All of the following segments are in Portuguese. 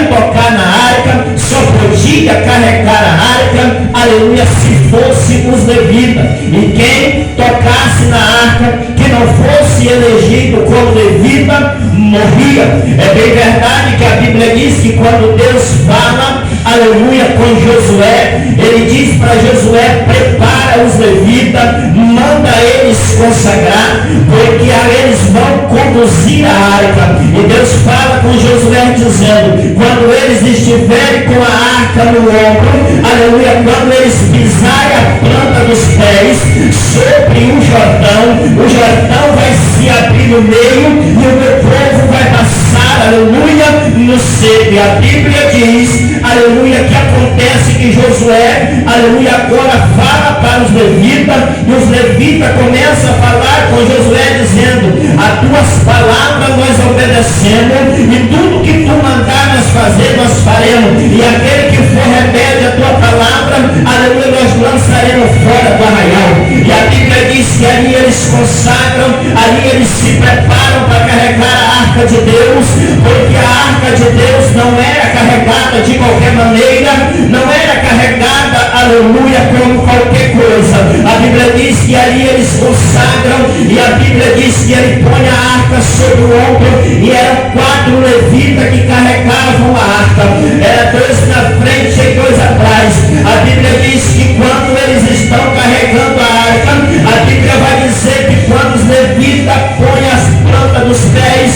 tocar na arca, só podia carregar a arca, aleluia, se fosse os levitas. E quem tocasse na arca, que não fosse elegido como levita, morria. É bem verdade que a Bíblia diz que quando Deus fala, aleluia, com Josué, ele diz para Josué: prepara os levitas, manda eles consagrar, porque eles vão conduzir a arca. E Deus fala com Josué dizendo: quando eles estiverem com a arca no ombro, aleluia, quando eles pisarem a planta dos pés sobre o Jordão vai se abrir no meio e o meu povo vai passar, aleluia, no seco. E a Bíblia diz, aleluia, que acontece que Josué, aleluia, agora fala para os levitas, e os levitas começam a falar com Josué dizendo: as tuas palavras nós obedecemos, e tudo que tu mandar nós fazer, nós faremos, e aquele que for rebelde a tua palavra, aleluia, nós lançaremos fora do arraial. E a Bíblia diz que ali eles consagram, ali eles se preparam para carregar a arca de Deus, porque a arca de Deus não era carregada de qualquer maneira, não era carregada, aleluia, como qualquer coisa. A Bíblia diz que ali eles consagram, e a Bíblia diz que ele põe a arca sobre o ombro, e eram 4 levitas que carregavam a arca, era 2 na frente e 2 atrás. A Bíblia diz que quando eles estão carregando a arca, a Bíblia vai dizer que quando os levitas põem as plantas dos pés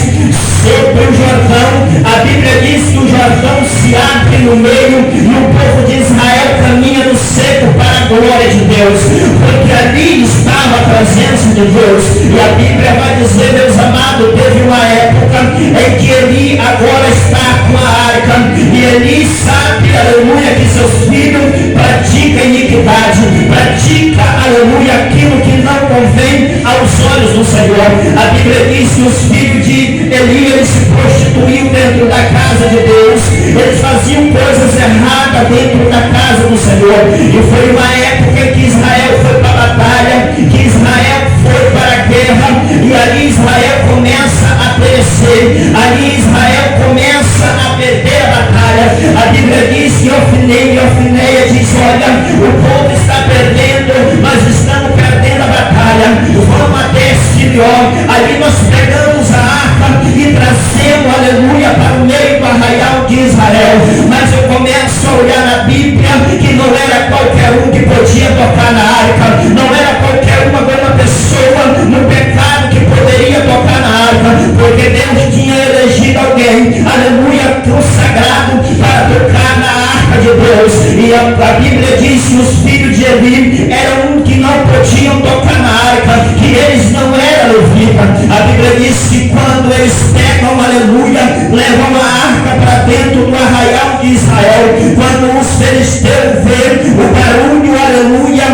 sobre o Jordão, a Bíblia diz que o Jordão se abre no meio e o povo de Israel caminha no seco para a glória de Deus, porque ali estava a presença de Deus. E a Bíblia vai dizer, meus amados, teve uma época em que Eli agora está com a arca, e Eli sabe, aleluia, que seus filhos praticam iniquidade, pratica, aleluia, aquilo que não convém aos olhos do Senhor. A Bíblia diz que os filhos de Eli, eles se prostituíam dentro da casa de Deus, eles faziam coisas erradas dentro da casa do Senhor. E foi uma época em que Israel foi para a batalha, que Israel foi para a guerra, e ali Israel começa a perecer, ali Israel começa a perder a batalha. A Bíblia diz que Ofineia diz: olha, o povo está perdendo, nós estamos perdendo a batalha, vamos até Sirió. Ali nós pegamos a arca e trazemos, aleluia, para o meio do arraial de Israel. Mas eu começo a olhar na Bíblia que não era qualquer um que podia tocar na arca, não era qualquer uma pessoa no pecado que poderia tocar na arca, porque Deus tinha elegido alguém, aleluia, consagrado para tocar na arca de Deus. E a Bíblia diz que os filhos de Eli eram que não podiam tocar na arca, que eles não eram levitas. A Bíblia diz que quando eles pegam, aleluia, levam a arca para dentro do arraial de Israel, quando os filisteus vêem o barulho, aleluia,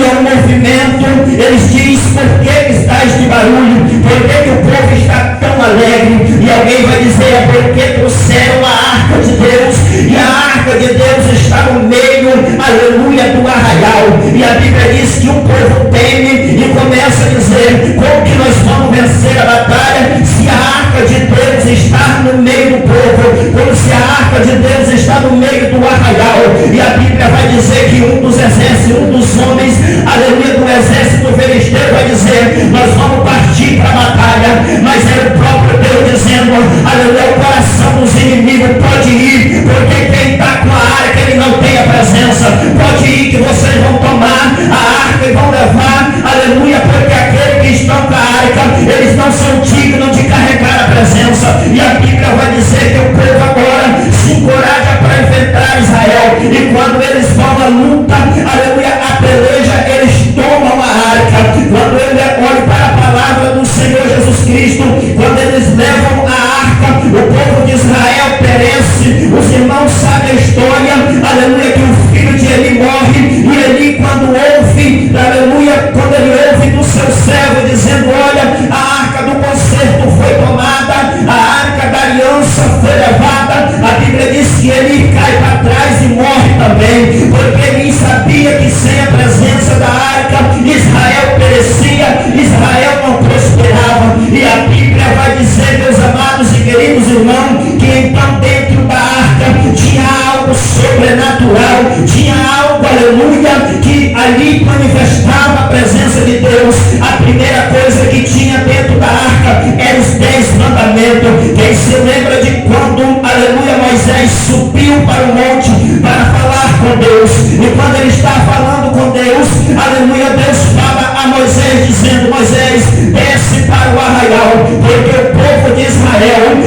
o movimento, eles dizem: por que estás de barulho? Por que o povo está tão alegre? E alguém vai dizer: é porque trouxeram a arca de Deus, e a arca de Deus está no meio, aleluia, do arraial. E a Bíblia diz que o povo teme e começa a dizer: como que nós vamos vencer a batalha se a arca de Deus está no meio do povo, como se a arca de Deus está no meio do arraial? E a Bíblia vai dizer que um dos exércitos, um dos homens, aleluia, do exército filisteu vai dizer: nós vamos partir para a batalha. Mas era o próprio Deus dizendo: aleluia, o coração dos inimigos pode ir, porque quem está com a arca, ele não tem a presença. Pode ir que vocês vão tomar a arca e vão levar, aleluia, porque aqueles que estão com a arca, eles não são dignos de carregar a presença. E a Bíblia vai dizer que o povo agora se encoraja para enfrentar Israel, e quando eles vão à luta, aleluia, a peleja, eles tomam a arca. Quando ele olha para a palavra do Senhor Jesus Cristo, quando eles levam a arca, o povo de Israel perece. Os irmãos sabem a história, aleluia, que o filho de Eli morre, e Eli, quando ouve, aleluia, quando ele ouve do seu servo dizendo: olha, a arca do concerto foi tomada, a arca da aliança foi levada, a Bíblia diz que ele cai para trás e morre também, porque ele sabia que sem a presença da arca, Israel perecia, Israel não prosperava. E a Bíblia vai dizer, meus amados e queridos irmãos, que então dentro da arca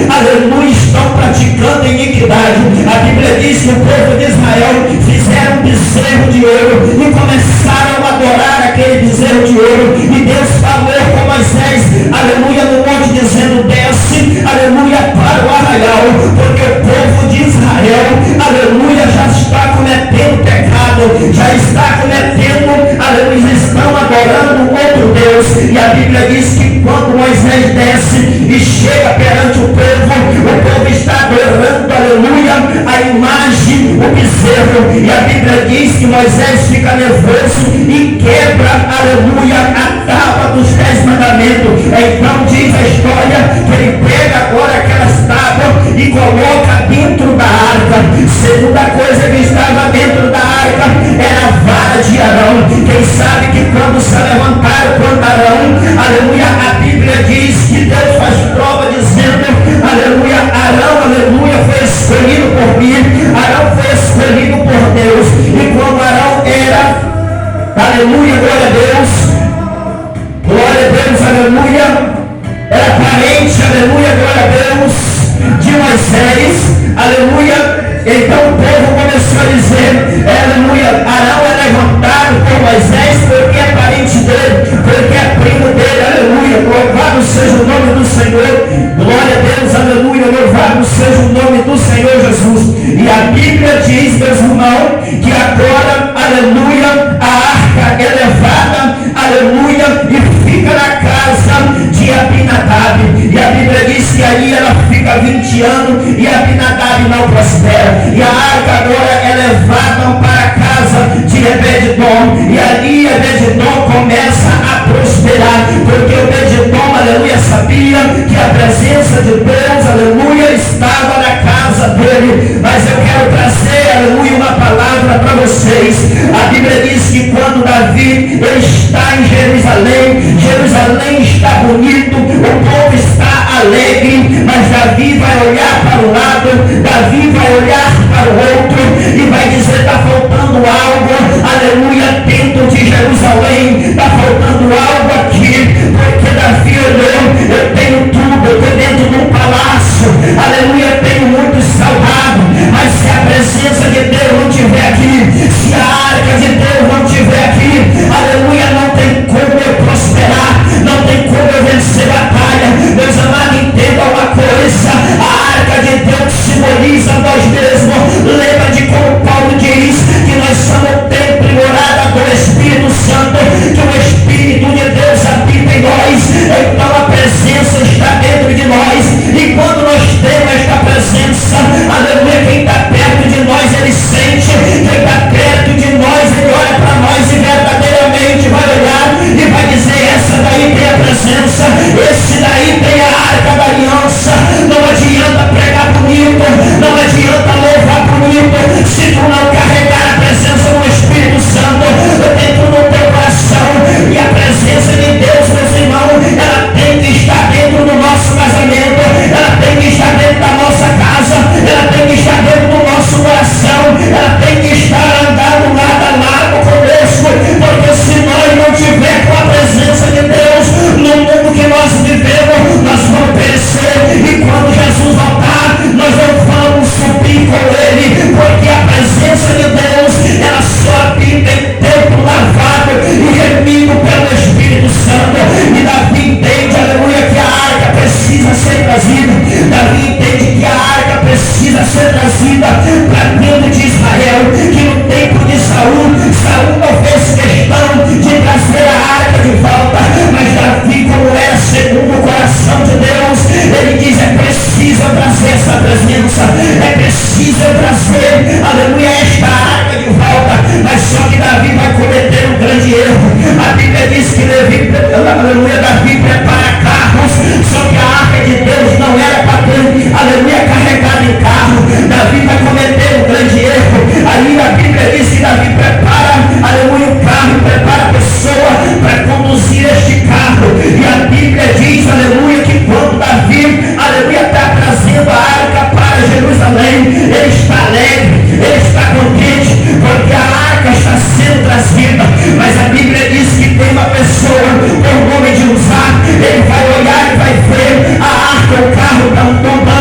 aleluia, estão praticando iniquidade. A Bíblia diz que o povo de Israel fizeram um bezerro de ouro e começaram a adorar aquele bezerro de ouro. E Deus falou com Moisés, aleluia, no monte, dizendo: desce, aleluia, para o arraial, porque o povo de Israel, aleluia, já está cometendo pecado, já está cometendo, aleluia, estão adorando outro Deus. E a Bíblia diz que quando Moisés desce e chega perante o povo está adorando, aleluia, a imagem, o bezerro. E a Bíblia diz que Moisés fica nervoso e quebra, aleluia, a tábua dos 10 mandamentos. Então diz a história que ele pega agora aquelas tábuas e coloca dentro da arca. Segunda coisa que estava dentro da arca era a vara de Arão. Quem sabe que quando se levantaram contra Arão, aleluia, a Bíblia diz que Deus faz prova dizendo, aleluia, Arão, aleluia, foi escolhido por mim. Arão foi escolhido por Deus. E quando Arão era, aleluia, glória a Deus, aleluia, era parente, aleluia, glória a Deus, de Moisés, aleluia. Então o povo começou a dizer, aleluia, Arão é levantado por Moisés porque é parente dele, porque é primo dele, aleluia, louvado seja o nome do Senhor, glória a Deus, aleluia, louvado seja o nome do Senhor Jesus. E a Bíblia diz, meus irmãos, que agora, aleluia, a arca é levada, aleluia, e fica na casa de Abinadab. E a Bíblia diz que aí ela fica 20 anos e Abinadab não prospera. E a arca agora é levada para a casa de Obed-edom. E ali Obed-edom começa a prosperar, porque Obed-edom, aleluia, sabia que a presença de Deus, aleluia, estava na casa dele. Mas eu quero trazer, aleluia, uma palavra para vocês. A Bíblia diz que quando Davi está em Jerusalém, Jerusalém está bonito, o povo está alegre, mas Davi vai olhar para o lado, Davi vai olhar para o outro e vai dizer: está faltando algo, aleluia, dentro de Jerusalém, está faltando algo aqui, porque Davi olhou: eu tenho tudo, eu estou dentro de um palácio, aleluia, eu tenho muito saudável, mas se a presença de Deus não estiver aqui, se a arca de Deus não estiver aqui, aleluia, não tem como eu prosperar, não tem como eu vencer batalha. Meus amados, entenda uma coisa: a arca de Deus simboliza nós mesmos. Lembra de como Paulo diz que nós somos o templo e morada do Espírito Santo, que o Espírito de Deus habita em nós. Então a presença está dentro de nós, e quando nós temos esta presença, aleluia, quem está perto de nós ele sente, quem está perto de nós ele olha para nós e verdadeiramente vai olhar e vai dizer: essa daí tem a presença, esse daí tem a arca da aliança. Não adianta pregar bonito, não adianta louvar bonito, se tu não carregar a presença do Espírito Santo dentro do teu coração. E a presença de Deus, meus irmãos, ela tem que estar dentro do nosso casamento, ela tem que estar dentro da nossa casa, ela tem que estar dentro do nosso coração, ela tem que estar andando lado a lado conosco, porque se nós não tiver com a presença de Deus no mundo que nós vivemos, nós vamos perecer. E quando Jesus voltar, nós não vamos subir com ele, porque a presença de Deus ela só habita em templo lavado e remido pelo Espírito Santo. E Davi entende, aleluia, que a arca precisa ser trazida. Davi entende que a arca precisa ser trazida para dentro de Israel, que no tempo de Saul não fez questão de trazer a arca de volta, mas Davi, como era segundo o coração de Deus, ele diz: é preciso trazer essa presença, é preciso trazer, aleluia, esta arca de volta. Mas só que Davi vai cometer um grande erro. A Bíblia diz que aleluia, Davi prepara carros, só que a arca de Deus não era para ter, aleluia, carregada em carro. Davi vai cometer um grande erro. Aí a Bíblia diz que Davi prepara, aleluia, o carro, prepara a pessoa para conduzir este carro. E a Bíblia diz, aleluia, que quando Davi, aleluia, está trazendo a arca para Jerusalém, ele está alegre, ele está contente, porque a arca está sendo trazida. Mas a Bíblia diz que tem uma pessoa com o nome de Uzá, ele vai olhar e vai ver a arca, o carro está tombando.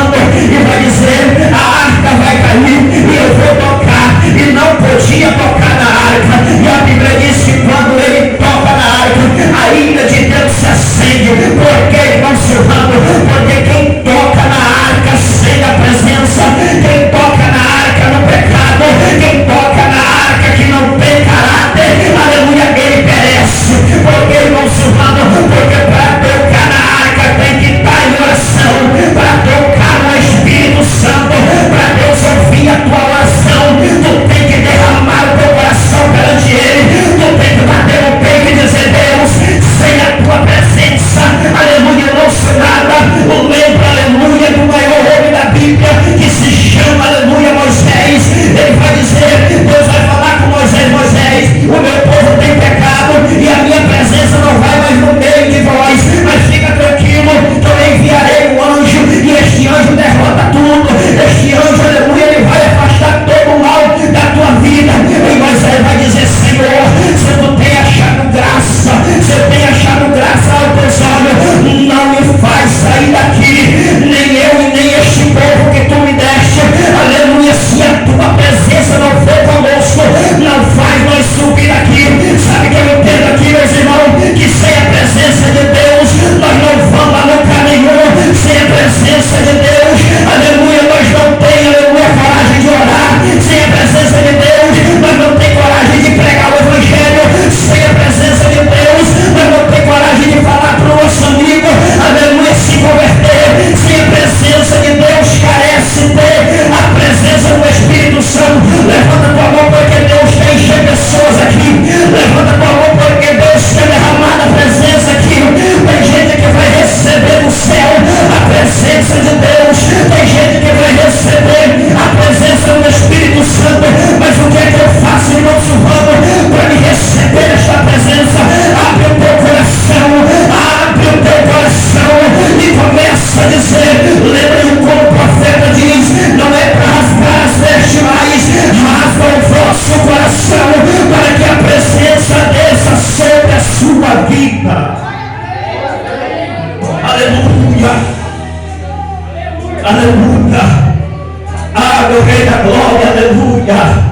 aleluia.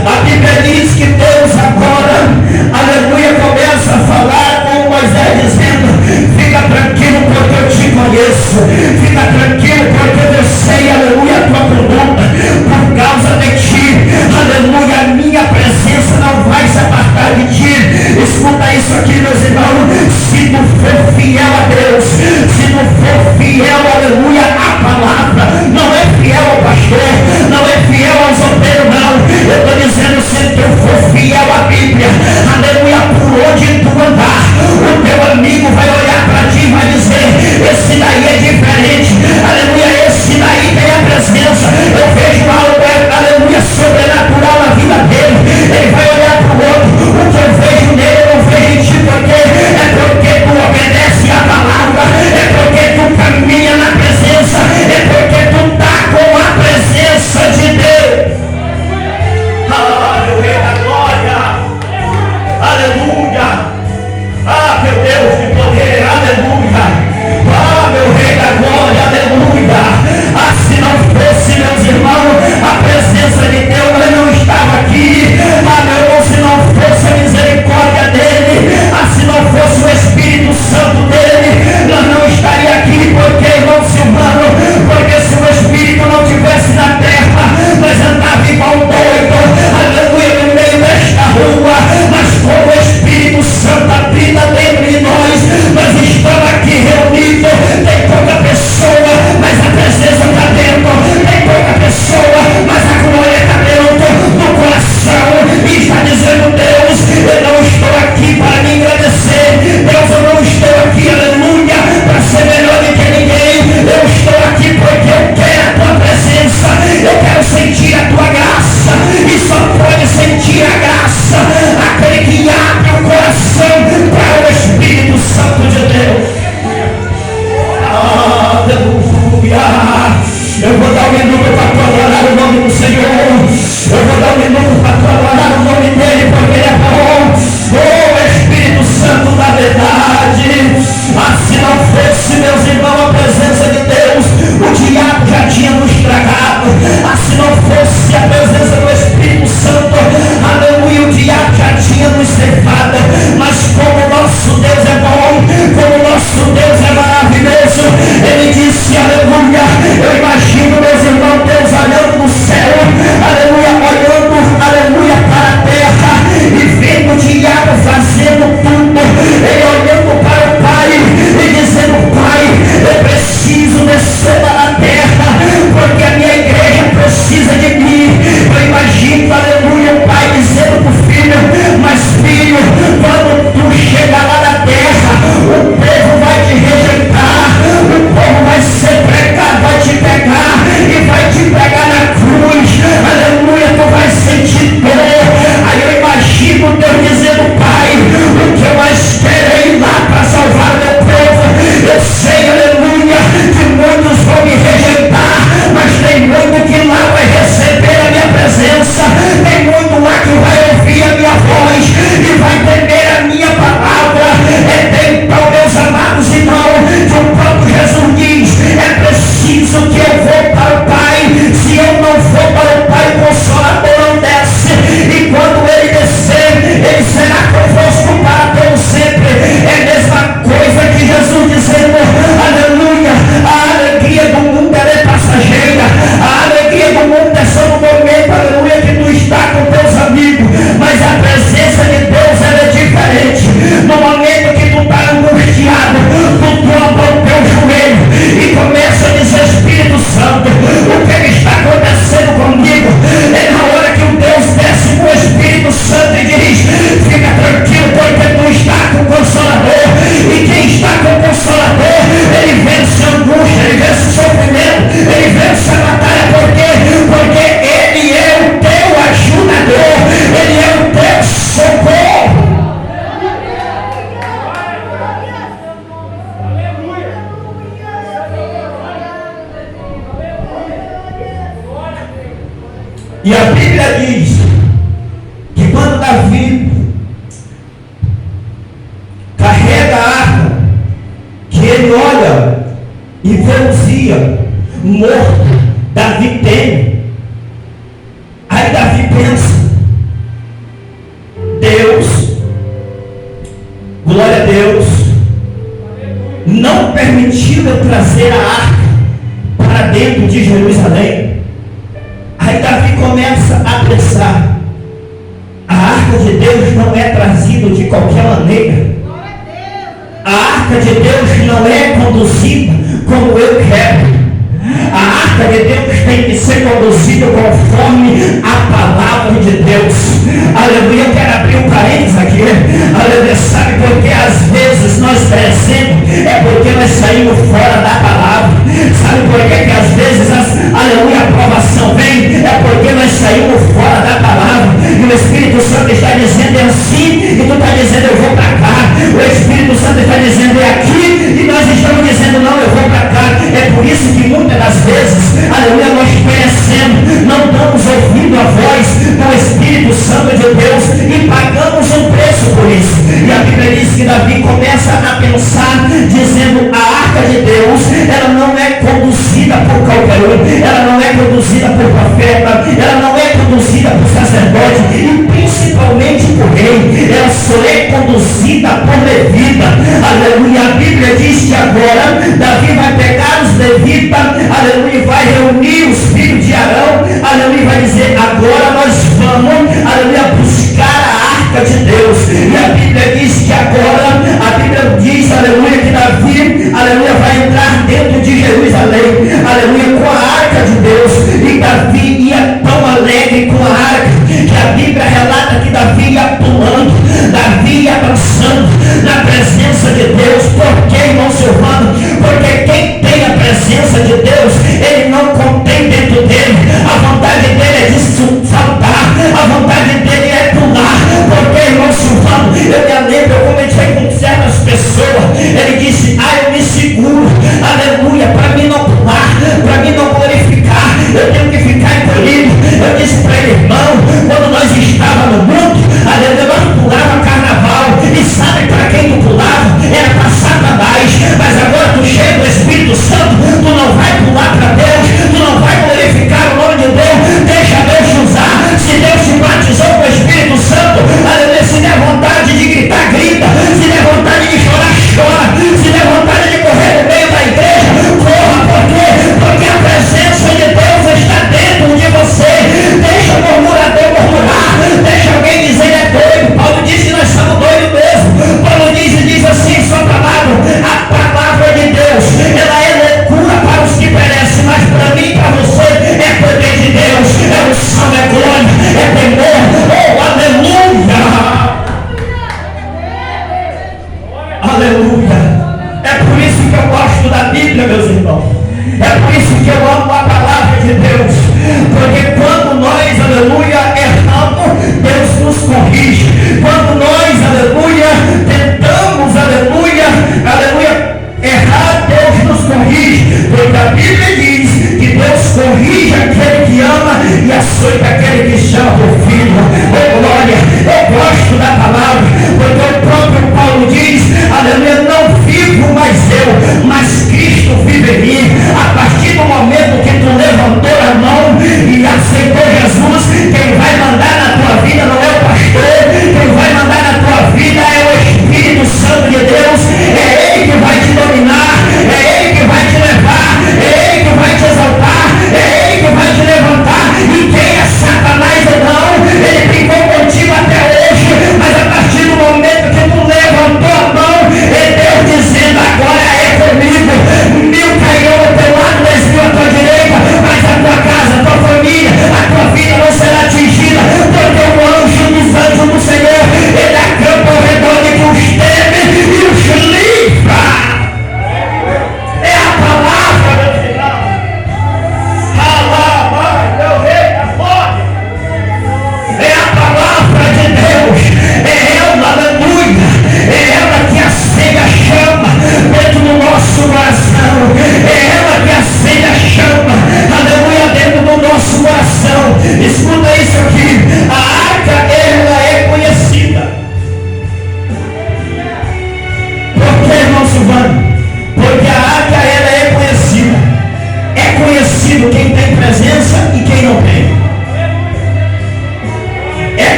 A Bíblia diz que Deus agora, aleluia, começa a falar com Moisés dizendo: fica tranquilo porque eu te conheço, fica tranquilo porque eu sei, aleluia, a tua conduta, por causa de ti, aleluia, a minha presença não vai se apartar de ti. Escuta isso aqui, meus irmãos: se tu for fiel a Deus, se tu for fiel, aleluia, à palavra, não é fiel ao pastor, não é fiel aos obreiros, não. Eu estou dizendo, se tu for fiel à Bíblia, aleluia, por onde tu andar, o teu amigo vai olhar para ti e vai dizer: esse daí é diferente, aleluia, esse daí tem a presença, eu vejo algo, aleluia, sobrenatural na vida dele. Ele vai olhar para o outro: o que eu vejo nele eu não vejo em ti, porque é porque tu obedece a palavra, é porque tu caminha na presença, é porque tu está com a presença de Deus. Ah, meu rei da glória, aleluia. Ah, meu Deus de poder, aleluia. Ah, meu rei da glória, aleluia. Ah, se não fosse, meus irmãos, a presença de Deus, ele não estava aqui. Ah, meu irmão, se não fosse a misericórdia dele, ah, se não fosse o Espírito Santo dele, nós não estaria aqui. Porque, irmão Silvano, porque se o Espírito não estivesse na terra, nós andávamos igual doido, aleluia, no meio desta rua. Mas como o Espírito Santo habita dentro de nós, nós estamos aqui reunidos. Tem pouca pessoa, mas a presença está dentro. Tem pouca pessoa, mas a glória está dentro do coração. E está dizendo: Deus, eu não estou aqui para me agradecer. Deus, eu não estou aqui, aleluia, para ser melhor do que ninguém. Eu estou aqui porque eu quero a tua presença. Eu quero sentir a tua graça. E só pode sentir a graça aquele que abre o coração para o Espírito Santo de Deus. Aleluia. Eu vou dar um minuto para tu adorar o nome do Senhor. Eu vou dar um minuto para tu adorar o nome dele, porque ele é bom. Oh, Espírito Santo da verdade. Ah, se não fosse, meus irmãos, a presença de Deus, o diabo já tinha nos tragado. Ah, se não fosse a presença do Espírito Santo, aleluia, o diabo já tinha nos cevado. Mas como o nosso Deus é bom, como o nosso Deus é maravilhoso, ele disse, aleluia, eu imagino, meus irmãos, Deus olhando no céu, aleluia, olhando, aleluia, para a terra e vendo o diabo fazendo tudo. Ele olhando para o Pai e dizendo: Pai, eu preciso descer para a terra, porque a minha igreja precisa de mim. Eu imagino, aleluia, o Pai dizendo para o filho: mas filho, quando tu chegar lá na terra, o povo vai te rejeitar, o povo vai ser pregado, vai te pegar e vai te pegar na cruz, aleluia, tu vai sentir dor. Aí eu imagino Deus dizendo: Pai, o que eu mais quero é ir lá para salvar meu povo. Eu sei, aleluia, que muitos vão me rejeitar, mas tem muito que lá vai receber a minha presença, tem muito lá que vai ouvir a minha voz e vai temer a minha palavra. É então, meus amados irmãos, que o próprio Jesus diz: é preciso que eu vou para o Pai. Se eu não for para o Pai, o Consolador não desce, e quando ele descer, ele será convosco para todo sempre. É a mesma coisa que Jesus dizendo, aleluia, a alegria do mundo ela é passageira, a alegria do mundo é só no momento, aleluia, que tu está com teus amigos, mas a presença de Deus ela é diferente. No momento que tu está angustiado, tu dobra o teu joelho e começa a dizer: Espírito Santo, o que está acontecendo comigo? É na hora que o Deus desce com o Espírito Santo e diz: fica tranquilo, porque tu está com o Consolador. E quem está com o Consolador, ele vence a angústia, ele vence o sofrimento, ele vence a batalha. Por quê? Porque ele é o teu ajudador, ele é o teu socorro. E a Bíblia diz que quando Davi carrega a arca, que ele olha e vê Uzia morto, Davi tem. Aí possível trazer a arca para dentro de Jerusalém. Aí Davi começa a pensar: a arca de Deus não é trazida de qualquer maneira. A arca de Deus não é conduzida como eu quero. A arca de Deus tem que ser conduzida conforme a palavra de Deus. Aleluia, eu quero abrir um parênteses aqui. Aleluia, sabe por que às vezes nós perecemos? É porque nós saímos fora da palavra. Sabe por que às vezes aleluia, a aprovação vem? É porque nós saímos fora da palavra. E o Espírito Santo está dizendo é assim, e tu está dizendo eu vou para cá. O Espírito Santo está dizendo é aqui, e nós estamos dizendo não, eu vou para cá. É por isso que muitas das vezes, aleluia, nós perecemos, não damos ouvido à voz do Espírito Santo de Deus e pagamos um preço por isso. E a Bíblia diz que Davi começa a pensar, dizendo: a arca de Deus, ela não é conduzida por qualquer um, ela não é conduzida por profeta, ela não é conduzida por sacerdote e principalmente por rei, ela só é conduzida por levita. Aleluia, a Bíblia diz que agora Davi vai pegar os levitas, aleluia, vai reunir os filhos de Arão, aleluia, vai dizer: agora nós vamos, aleluia, buscar a arca de Deus. E a Bíblia diz que agora, a Bíblia diz, aleluia, que Davi, aleluia, vai entrar dentro de Jerusalém, aleluia, com a arca de Deus. E Davi ia tão alegre com a arca, que a Bíblia relata que Davi ia pulando, Davi ia dançando na presença de Deus. Por que, irmão Silvano? Porque quem tem a presença de Deus, ele não contém dentro dele. A vontade dele é de saltar, a vontade dele é pular. Porque, irmão Silvano, eu me lembro, eu comentei com certas pessoas, ele disse: eu me seguro, aleluia, para mim não pular, para mim não glorificar, eu tenho que ficar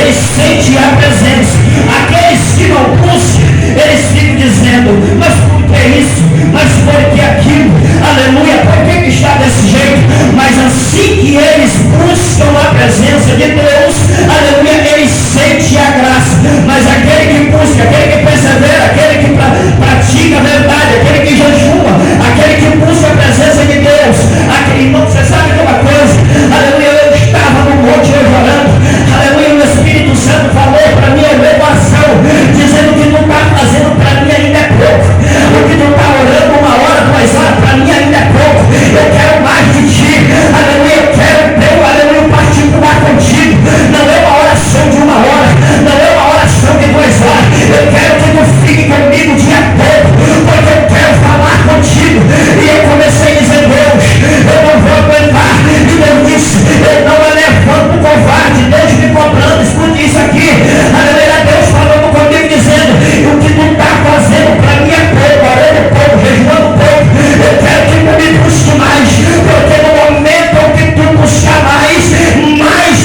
eles sentem a presença. Aqueles que não buscam, eles ficam dizendo, mas por que isso? Mas por que aquilo? Aleluia, por que está desse jeito? Mas assim que eles buscam a presença de Deus, aleluia, eles sentem a graça. Mas aquele que busca, aquele que persevera, aquele que pratica a verdade, aquele que jejuma, aquele que busca a presença de Deus, aquele irmão, você sabe de uma coisa? Aleluia, eu estava no monte eu orando, aleluia, o Espírito Santo falou para mim a oração, dizendo que não está fazendo para mim ainda é pouco, o que não está orando 1 hora, 2 horas, para mim ainda é pouco, eu quero mais de ti, aleluia, eu quero teu, aleluia, particular contigo, não é uma oração de 1 hora, não é uma oração de 2 horas, eu quero que tu fique comigo o dia todo, porque eu quero falar contigo. E eu comecei a dizer, Deus, eu não vou aguentar. E Deus disse, eu não me levanto covarde. Deus me cobrando, escute isso aqui. Aleluia, Deus falando comigo, dizendo, o que tu está fazendo para mim é pouco, orando pouco, jejuando pouco. Eu quero que tu me busque mais, porque no momento em que tu buscar mais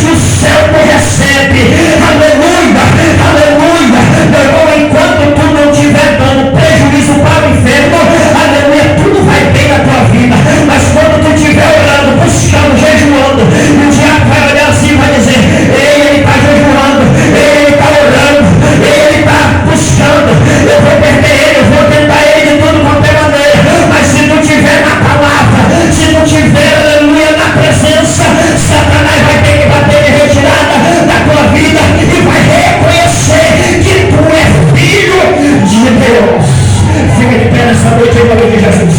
do céu tu recebe. Aleluia, aleluia. Meu irmão, enquanto tu não estiver dando prejuízo para o inferno, aleluia, tudo vai bem na tua vida. Mas quando tu estiver orando, buscando, jejuando, o diabo vai olhar assim e vai dizer, ele está jejuando, ele está orando, ele está buscando, eu vou perder ele, eu vou tentar ele de tudo quanto é maneira. Mas se tu estiver na palavra, se tu estiver, aleluia, na presença, Satanás vai ter que bater de retirada da tua vida e vai reconhecer que tu é filho de Deus. Fica de pé nessa noite em nome de Jesus.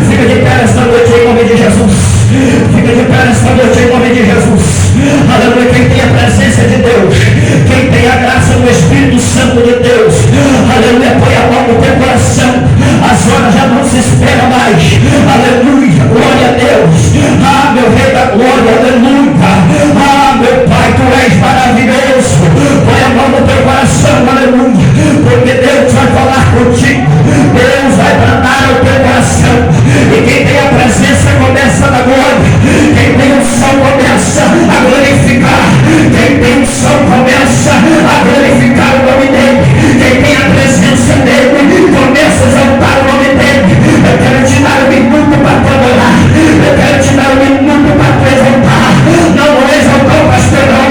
Fica de pé nessa noite em nome de Jesus. Fica de pé nessa noite em nome de Jesus. Aleluia, quem tem a presença de Deus, quem tem a graça do Espírito Santo de Deus, aleluia, põe a mão no teu coração. As horas já não se espera mais. Aleluia, glória a Deus. Ah, meu Rei da glória, aleluia. Ah, meu Pai, tu és maravilhoso. Põe a mão no teu coração, aleluia, porque Deus vai falar contigo. Deus vai brandar o teu coração. E quem tem a presença começa na glória. Quem tem o som começa a glorificar. Quem tem o som começa a glorificar o nome dele. Quem tem a presença dele começa a exaltar o nome dele. Eu quero te dar 1 minuto para te adorar. Eu quero te dar 1 minuto para te exaltar. Não vou exaltar o pastor não,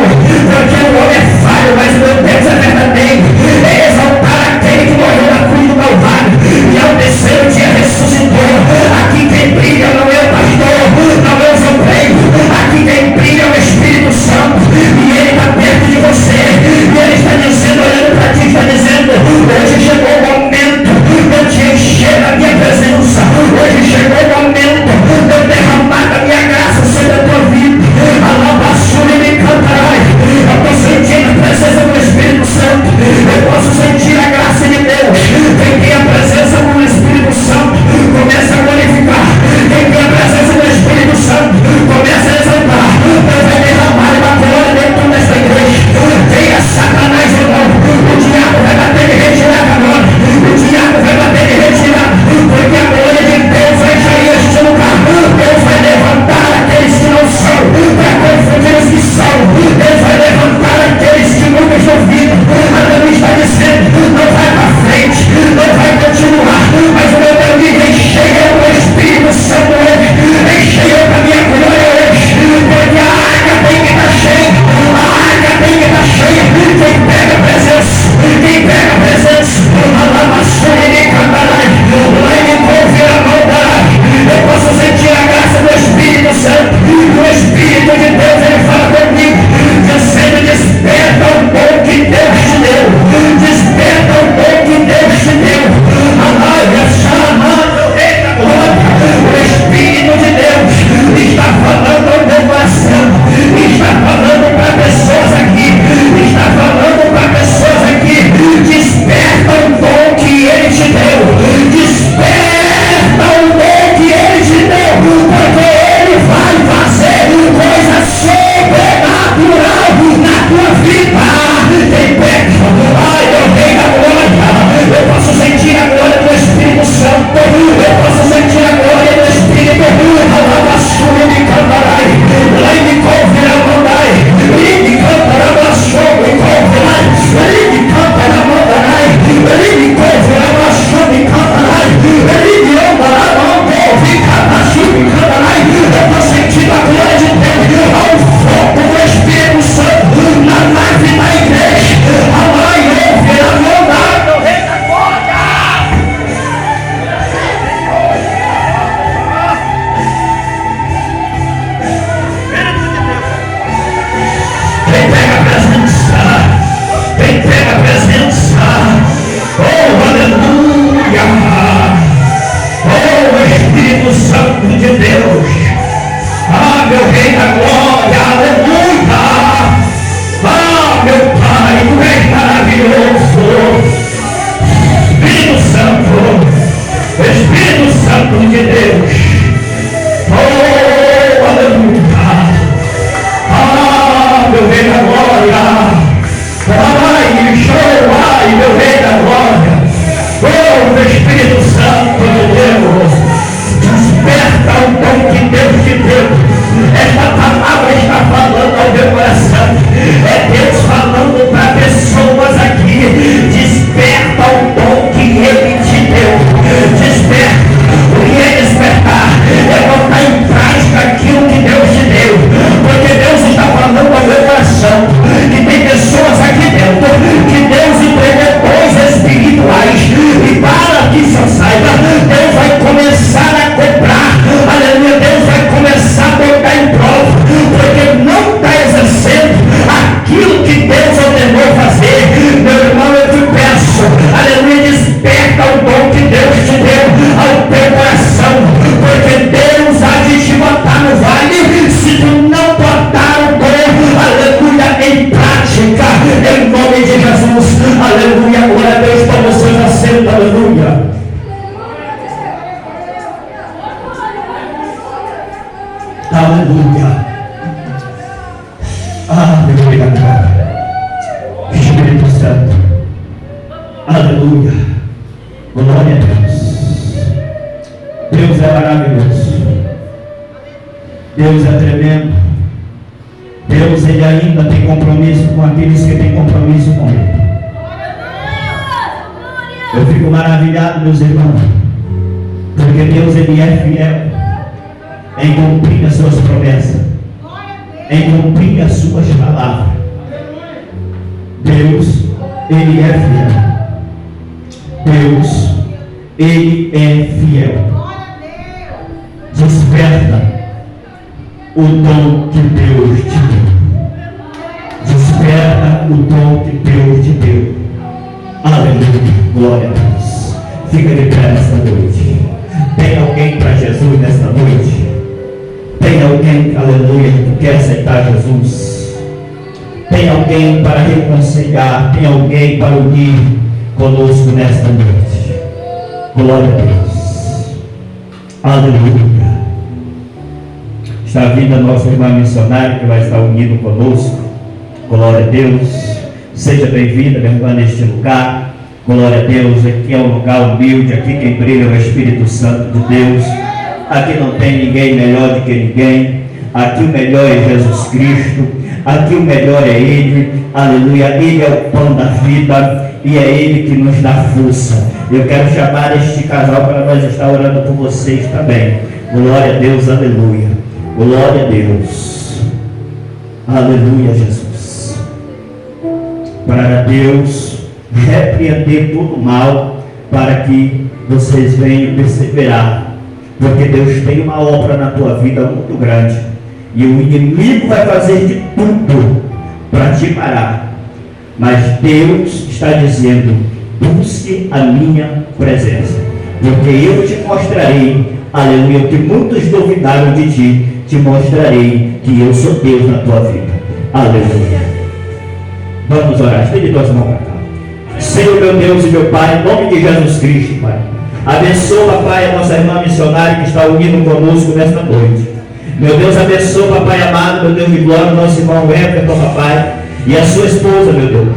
porque o homem é falho, mas o meu Deus é verdadeiro. É exaltar aquele que morreu na cruz do Calvário e ao terceiro dia ressuscitou. Santo de Deus. Ah, meu Rei da Glória, aleluia. Ah, meu Pai, tu és maravilhoso. Espírito Santo, Espírito Santo de Deus. Oh, aleluia. Ah, meu Rei da Glória. Ai, meu Rei da Glória. Oh, meu Espírito Santo de Deus. Desperta o dom que Deus te deu. Esta palavra está falando ao meu coração. É Deus falando para pessoas aqui. Desperta o dom que Ele te deu. Desperta. O que é despertar? É botar em prática aquilo que Deus te deu. Porque Deus está falando ao meu coração que tem pessoas aqui dentro que Deus entregou dons espirituais. E para que se saiba, Deus vai começar a cobrar. Aleluia. Deus vai começar a botar em prova. Porque não está exercendo aquilo que Deus ordenou fazer. Meu irmão, eu te peço, aleluia, desperta o dom que Deus te deu ao teu coração. Porque Deus há de te botar no vale se tu não botar o dom, aleluia, em prática, em nome de Jesus. Aleluia, glória a Deus, para você já sendo, aleluia. Aleluia. Ah, meu Deus da glória. Espírito Santo. Aleluia. Glória a Deus. Deus é maravilhoso. Deus é tremendo. Deus, Ele ainda tem compromisso com aqueles que têm compromisso com Ele. Eu fico maravilhado, meus irmãos, porque Deus, Ele é fiel em cumprir as suas promessas, em cumprir as suas palavras. Deus, Ele é fiel. Deus, Ele é fiel. Desperta o dom que Deus te deu. Desperta o dom que Deus te deu. Aleluia, glória a Deus. Fica de pé nesta noite. Tem alguém para Jesus nesta noite? Tem alguém, aleluia, que quer aceitar Jesus? Tem alguém para reconciliar? Tem alguém para unir conosco nesta noite? Glória a Deus. Aleluia. Está vindo a nossa irmã missionária que vai estar unido conosco. Glória a Deus. Seja bem-vinda, minha irmã, neste lugar. Glória a Deus. Aqui é um lugar humilde. Aqui quem brilha é o Espírito Santo de Deus. Aqui não tem ninguém melhor do que ninguém. Aqui o melhor é Jesus Cristo. Aqui o melhor é Ele. Aleluia. Ele é o pão da vida. E é Ele que nos dá força. Eu quero chamar este casal para nós estar orando por vocês também. Glória a Deus. Aleluia. Glória a Deus. Aleluia, Jesus. Para Deus repreender todo o mal, para que vocês venham perseverar. Porque Deus tem uma obra na tua vida muito grande. E o inimigo vai fazer de tudo para te parar. Mas Deus está dizendo: busque a minha presença. Porque eu te mostrarei, aleluia, que muitos duvidaram de ti. Te mostrarei que eu sou Deus na tua vida. Aleluia. Vamos orar. Estende tuas mãos para cá. Senhor, meu Deus e meu Pai, em nome de Jesus Cristo, Pai. Abençoa, Pai, a nossa irmã missionária que está unindo conosco nesta noite. Meu Deus, abençoa, Pai amado, meu Deus de glória, nosso irmão Everton, Papai, e a sua esposa, meu Deus.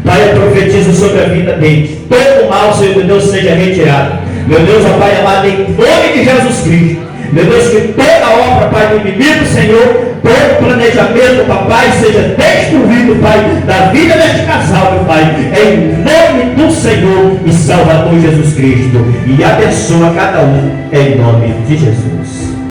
Pai, eu profetizo sobre a vida deles. Todo mal, Senhor, meu Deus, seja retirado. Meu Deus, ó Pai amado, em nome de Jesus Cristo. Meu Deus, que toda obra, Pai, do inimigo, Senhor, todo planejamento, Papai, seja destruído, Pai, da vida deste casal, meu Pai, em nome do Senhor e Salvador Jesus Cristo. E abençoa cada um, em nome de Jesus.